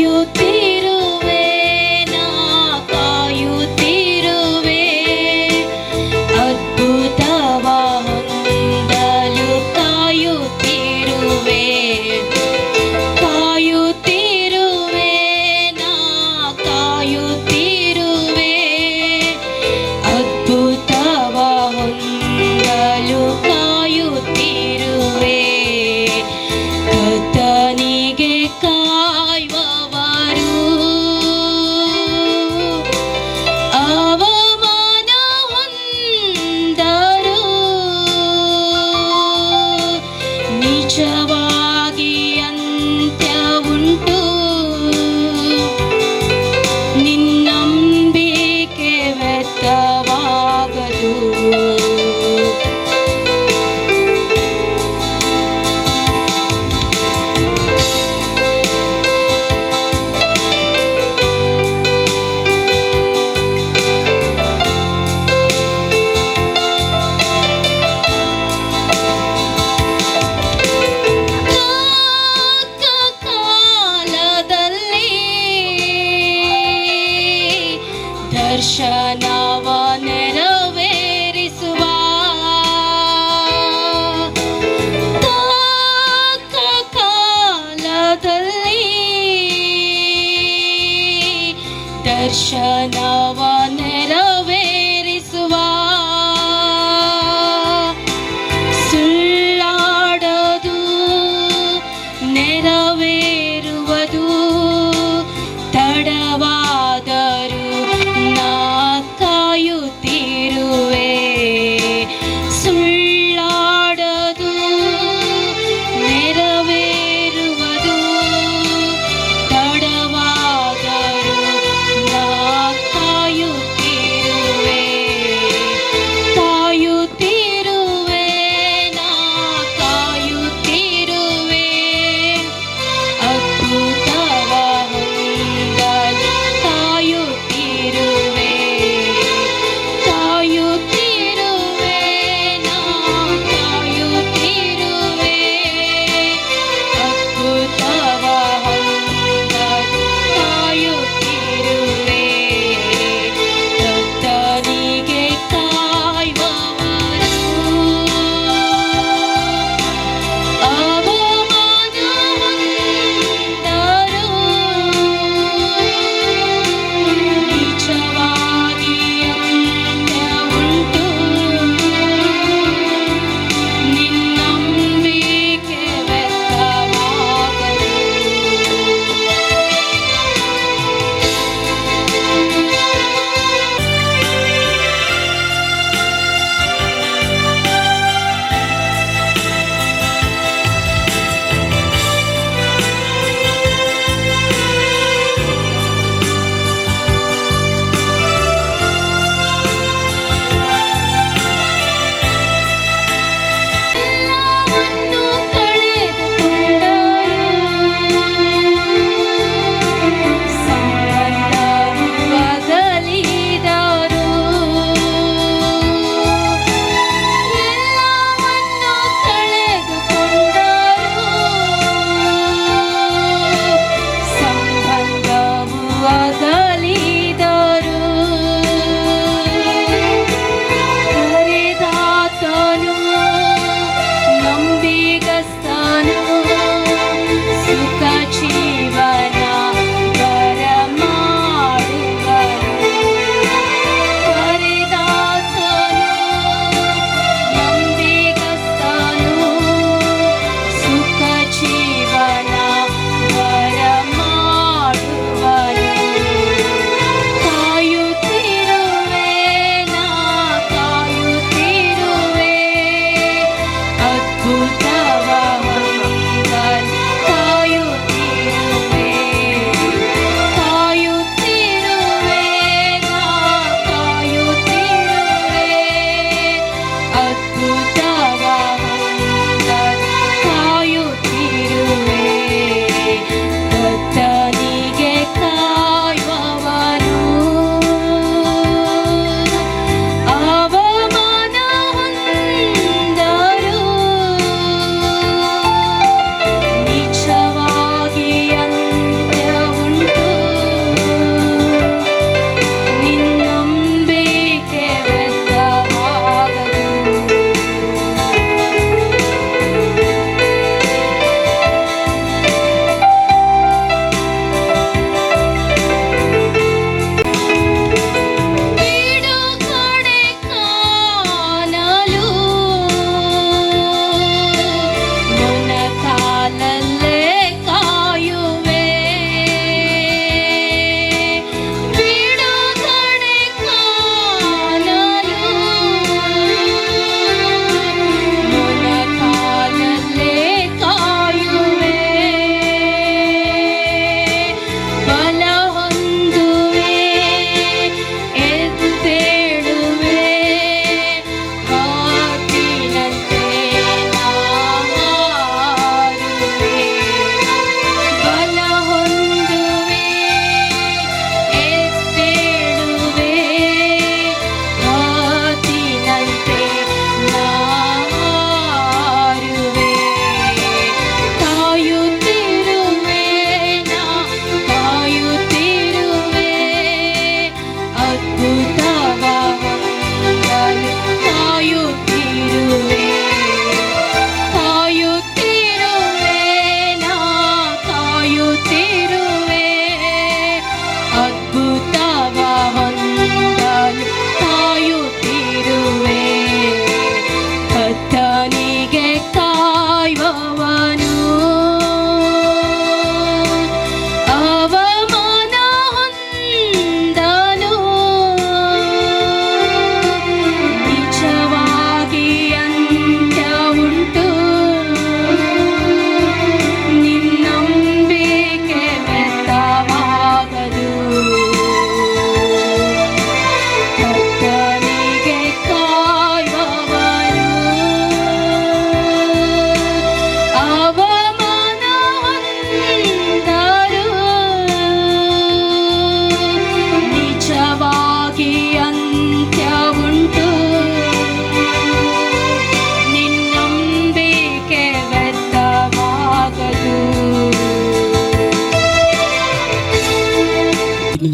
ಕಾಯುತ್ತಿರುವೆ ನಾ ಕಾಯುತ್ತಿರುವೆ ಅದ್ಭುತವ ಹೊಂದಲು ಕಾಯುತ್ತಿರುವೆ ಕಾಯುತ್ತಿರುವೆ ನಾ ಕಾಯುತ್ತಿರುವೆ ಅದ್ಭುತವ ಹೊಂದಲು ಕಾಯುತ್ತಿರುವೆ ಕರ್ತನಿಗೆ ಕಾಯುವವರು ಅವಮಾನ ಹೊಂದರು ನಿಜವಾಗಿ ಅಂತ್ಯ ಉಂಟು ನಿನ್ನಂಬಿಕೆ ವ್ಯರ್ಥವಾಗದು ದರ್ಶನವ ನೆರವೇರಿಸುವ ಕಾಲದಲ್ಲಿ ದರ್ಶನವ ನೆರವೇರಿಸುವ ಸುಳ್ಳಾಡದು ನೆರವೇರುವುದು ತಡವಾದರು ನಾ ಕಾಯುತ್ತಿರುವೆ ಸುಳ್ಳಾಡದು ನೆರವೇರುವುದು ತಡವಾದರು ನಾ ಕಾಯುತ್ತಿರುವೆ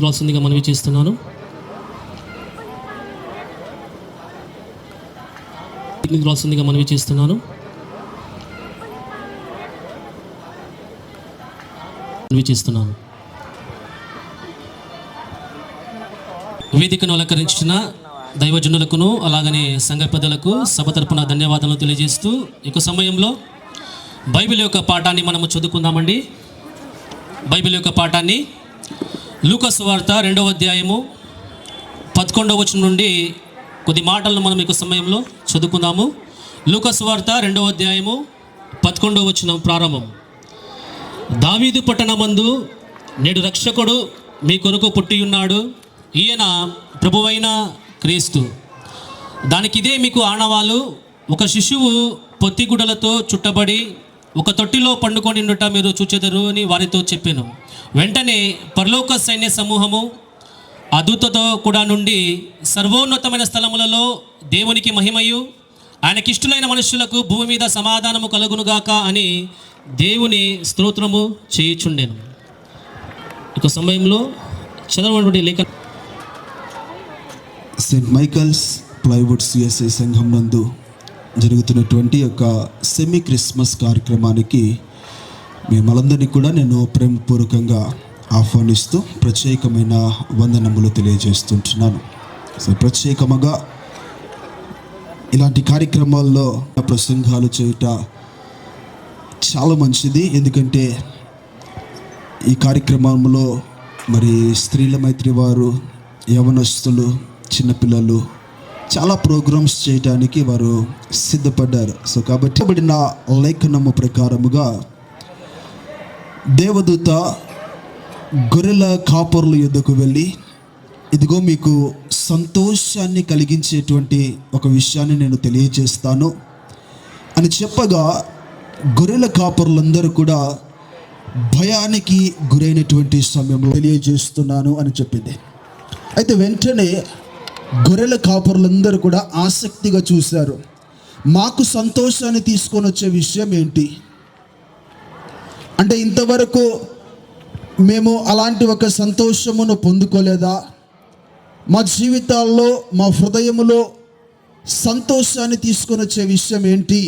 రావాల్సిందిగా మనవి చేస్తున్నాను. రావాల్సిందిగా మనవి చేస్తున్నాను. వేదికను అలంకరించిన దైవజనులకును అలాగనే సంఘ పెద్దలకు సభ తరపున ధన్యవాదాలు తెలియజేస్తూ ఇక సమయంలో బైబిల్ యొక్క పాఠాన్ని మనము చదువుకుందామండి. బైబిల్ యొక్క పాఠాన్ని లూకా సువార్త 2వ అధ్యాయము 11వ వచనం నుండి కొద్ది మాటలను మనం ఇక సమయంలో చదువుకుందాము. లూకా సువార్త 2వ అధ్యాయము 11వ వచనం ప్రారంభం. దావీదు పట్టణమందు నేడు రక్షకుడు మీ కొరకు పుట్టియున్నాడు, ఈయన ప్రభువైన క్రీస్తు. దానికిదే మీకు ఆనవాలు. ఒక శిశువు పొత్తిగుడలతో చుట్టబడి ఒక తొట్టిలో పండుకొని ఉండుట మీరు చూచెదరు అని వారితో చెప్పాను. వెంటనే పరలోక సైన్య సమూహము ఆ దూతతో కూడా నుండి సర్వోన్నతమైన స్థలములలో దేవునికి మహిమయు ఆయనకిష్టులైన మనుషులకు భూమి మీద సమాధానము కలుగునుగాక అని దేవుని స్తోత్రము చేయుచుండెను. ఇక సమయంలో చదవబడిన లేఖ సెయింట్ మైకల్స్ ప్లైవుడ్ సిఎస్ఐ సంఘం నందు జరుగుతున్నటువంటి యొక్క సెమీ క్రిస్మస్ కార్యక్రమానికి మిమ్మల్ందరినీ కూడా నేను ప్రేమపూర్వకంగా ఆహ్వానిస్తూ ప్రత్యేకమైన వందనములు తెలియజేస్తుంటున్నాను. సో ప్రత్యేకముగా ఇలాంటి కార్యక్రమాల్లో ప్రసంగాలు చేయుట చాలా మంచిది. ఎందుకంటే ఈ కార్యక్రమంలో మరి స్త్రీల మైత్రి వారు, యవనస్తులు, చిన్నపిల్లలు చాలా ప్రోగ్రామ్స్ చేయడానికి వారు సిద్ధపడ్డారు. సో కాబట్టి పడిన లేఖనము ప్రకారముగా దేవదూత గొర్రెల కాపరుల యొద్దకు వెళ్ళి, ఇదిగో మీకు సంతోషాన్ని కలిగించేటువంటి ఒక విషయాన్ని నేను తెలియజేస్తాను అని చెప్పగా గొర్రెల కాపరులందరూ కూడా భయానికి గురైనటువంటి సమయంలో తెలియజేస్తున్నాను అని చెప్పింది. అయితే వెంటనే గొర్రెల కాపరులందరూ కూడా ఆసక్తిగా చూశారు. మాకు సంతోషాన్ని తీసుకొని వచ్చే విషయం ఏంటి అంటే, ఇంతవరకు మేము అలాంటి ఒక సంతోషమును పొందుకోలేదా? మా జీవితాల్లో, మా హృదయములో సంతోషాన్ని తీసుకొని వచ్చే విషయం ఏంటి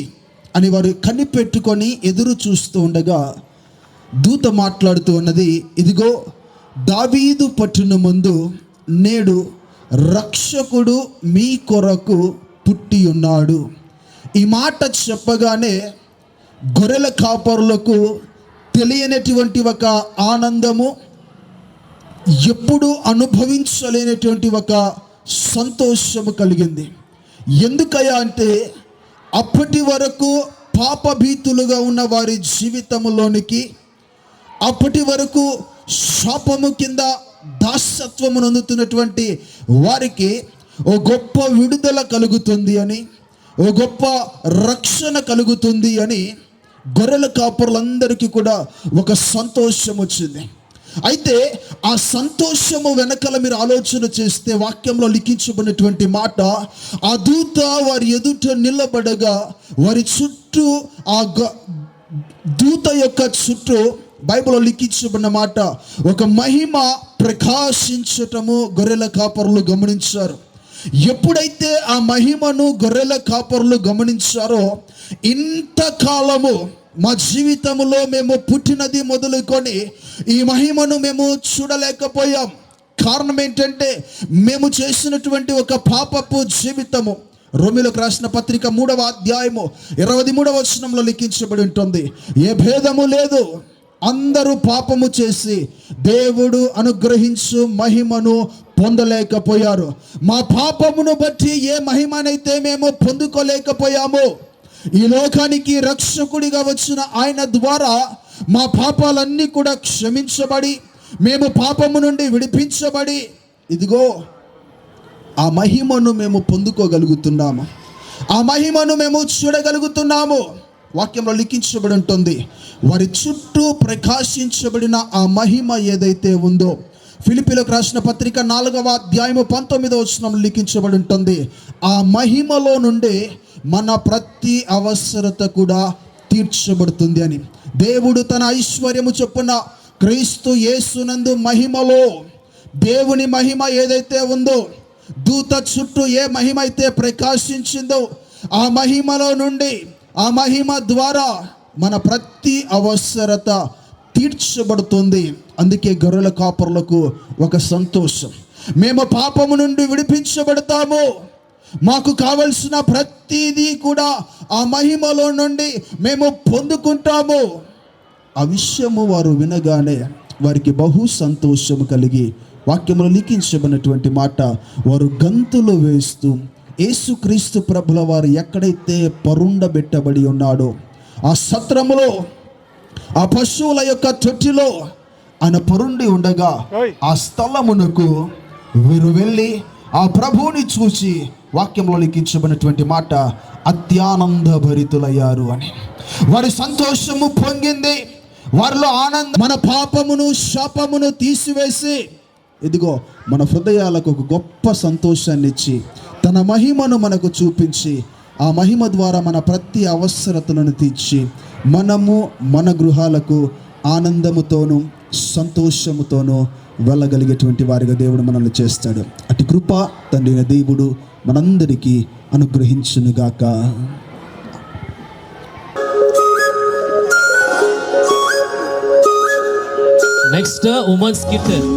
అని వారు కనిపెట్టుకొని ఎదురు చూస్తూ ఉండగా దూత మాట్లాడుతూ ఉన్నది, ఇదిగో దావీదు పట్టణమందు నేడు రక్షకుడు మీ కొరకు పుట్టి ఉన్నాడు. ఈ మాట చెప్పగానే గొర్రెల కాపరులకు తెలియనటువంటి ఒక ఆనందము, ఎప్పుడు అనుభవించలేనటువంటి ఒక సంతోషము కలిగింది. ఎందుకయ్యా అంటే, అప్పటి వరకు పాపభీతులుగా ఉన్న వారి జీవితంలోనికి, అప్పటి వరకు శాపము కింద దాసత్వము నొందుతున్నటువంటి వారికి ఓ గొప్ప విడుదల కలుగుతుంది అని, ఓ గొప్ప రక్షణ కలుగుతుంది అని గొర్రెల కాపరులందరికీ కూడా ఒక సంతోషం వచ్చింది. అయితే ఆ సంతోషము వెనకాల మీరు ఆలోచన చేస్తే వాక్యంలో లిఖించబడినటువంటి మాట, ఆ దూత వారి ఎదుట నిలబడగా వారి చుట్టూ ఆ దూత యొక్క చుట్టూ బైబిల్లో లిఖించబడిన మాట, ఒక మహిమ ప్రకాశించటము గొర్రెల కాపరులు గమనించారు. ఎప్పుడైతే ఆ మహిమను గొర్రెల కాపరులు గమనించారో, ఇంతకాలము మా జీవితంలో మేము పుట్టినది మొదలుకొని ఈ మహిమను మేము చూడలేకపోయాం. కారణం ఏంటంటే, మేము చేసినటువంటి ఒక పాపపు జీవితము. రోమీయులకు రాసిన పత్రిక 3వ అధ్యాయము 23వ వచనంలో లిఖించబడి ఉంటుంది, ఏ భేదము లేదు, అందరూ పాపము చేసి దేవుడు అనుగ్రహించు మహిమను పొందలేకపోయారు. మా పాపమును బట్టి ఏ మహిమనైతే మేము పొందుకోలేకపోయామో, ఈ లోకానికి రక్షకుడిగా వచ్చిన ఆయన ద్వారా మా పాపాలన్నీ కూడా క్షమించబడి, మేము పాపము నుండి విడిపించబడి, ఇదిగో ఆ మహిమను మేము పొందుకోగలుగుతున్నాము, ఆ మహిమను మేము చూడగలుగుతున్నాము. వాక్యంలో లిఖించబడి ఉంటుంది, వారి చుట్టూ ప్రకాశించబడిన ఆ మహిమ ఏదైతే ఉందో, ఫిలిప్పీలకు రాసిన పత్రిక 4వ అధ్యాయము 19వ వచనం లిఖించబడి ఉంటుంది, ఆ మహిమలో నుండి మన ప్రతి అవసరత కూడా తీర్చబడుతుంది అని. దేవుడు తన ఐశ్వర్యము చొప్పున క్రీస్తు యేసునందు మహిమలో దేవుని మహిమ ఏదైతే ఉందో, దూత చుట్టూ ఏ మహిమ అయితే ప్రకాశించిందో, ఆ మహిమలో నుండి, ఆ మహిమ ద్వారా మన ప్రతి అవసరత తీర్చబడుతుంది. అందుకే గొర్రెల కాపరులకు ఒక సంతోషం. మేము పాపము నుండి విడిపించబడతాము, మాకు కావలసిన ప్రతిదీ కూడా ఆ మహిమలో నుండి మేము పొందుకుంటాము. ఆ విషయము వారు వినగానే వారికి బహు సంతోషము కలిగి, వాక్యములో లిఖించబడినటువంటి మాట, వారు గంతులు వేస్తూ యేసుక్రీస్తు ప్రభుల వారు ఎక్కడైతే పరుండబెట్టబడి ఉన్నాడో ఆ సత్రములో, ఆ పశువుల యొక్క తొట్టిలో ఆయన పరుండి ఉండగా ఆ స్థలమునకు వీరు వెళ్ళి ఆ ప్రభువుని చూసి, వాక్యంలో లిఖించబడినటువంటి మాట, అత్యానంద భరితులయ్యారు అని. వారి సంతోషము పొంగింది, వారిలో ఆనందం. మన పాపమును శాపమును తీసివేసి, ఇదిగో మన హృదయాలకు ఒక గొప్ప సంతోషాన్ని ఇచ్చి, తన మహిమను మనకు చూపించి, ఆ మహిమ ద్వారా మన ప్రతి అవసరతలను తీర్చి, మనము మన గృహాలకు ఆనందముతోనూ సంతోషముతోనూ వెళ్ళగలిగేటువంటి వారిగా దేవుడు మనల్ని చేస్తాడు. అటు కృప తండ్రి అయిన దేవుడు మనందరికీ అనుగ్రహించునుగాక. Next women's kirtan.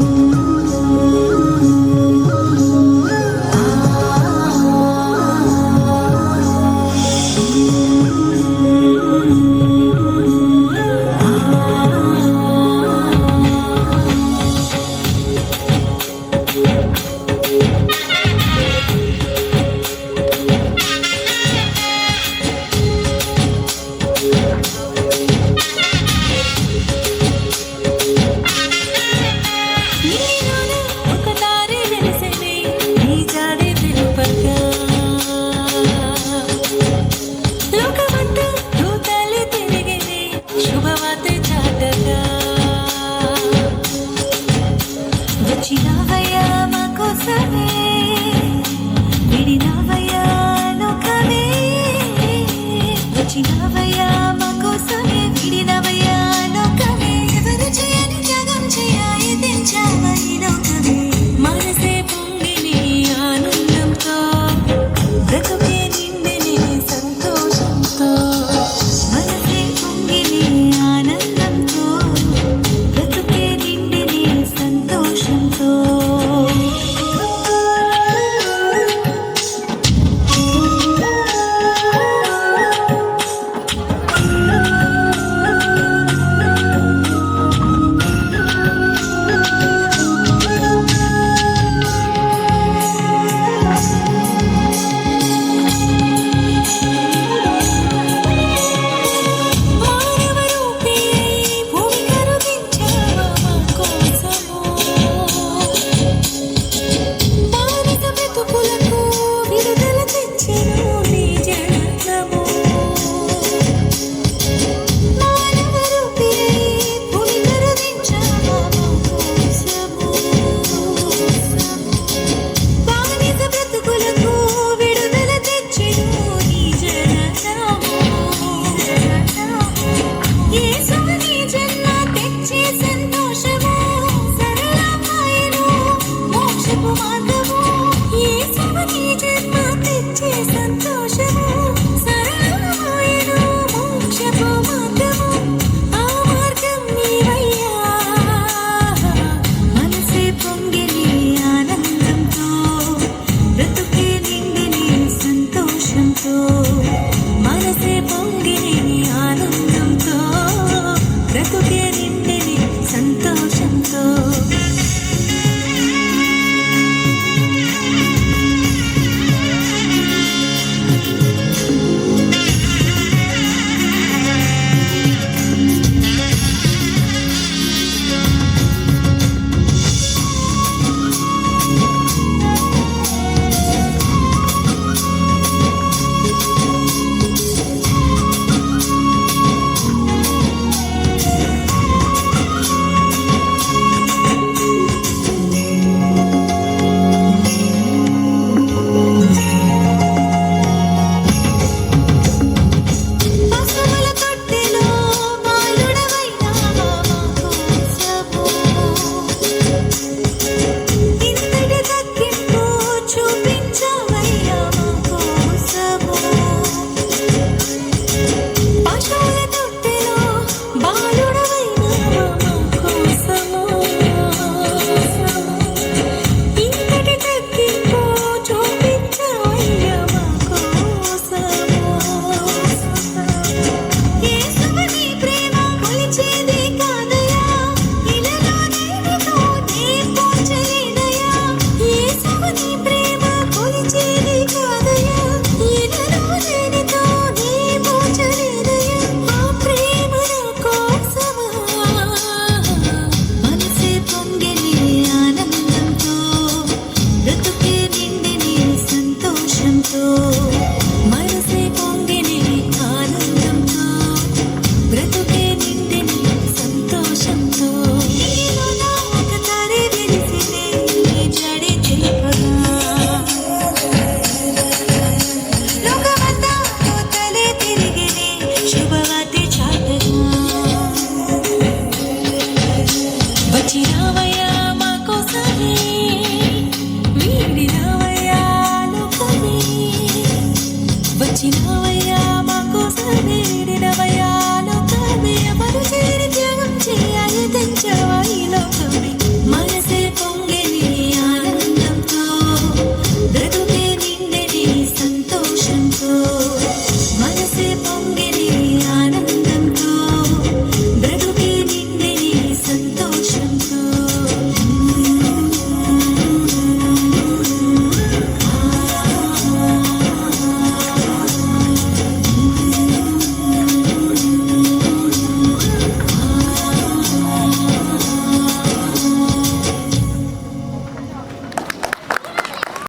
రావయ్యా మా కోసం వేడిన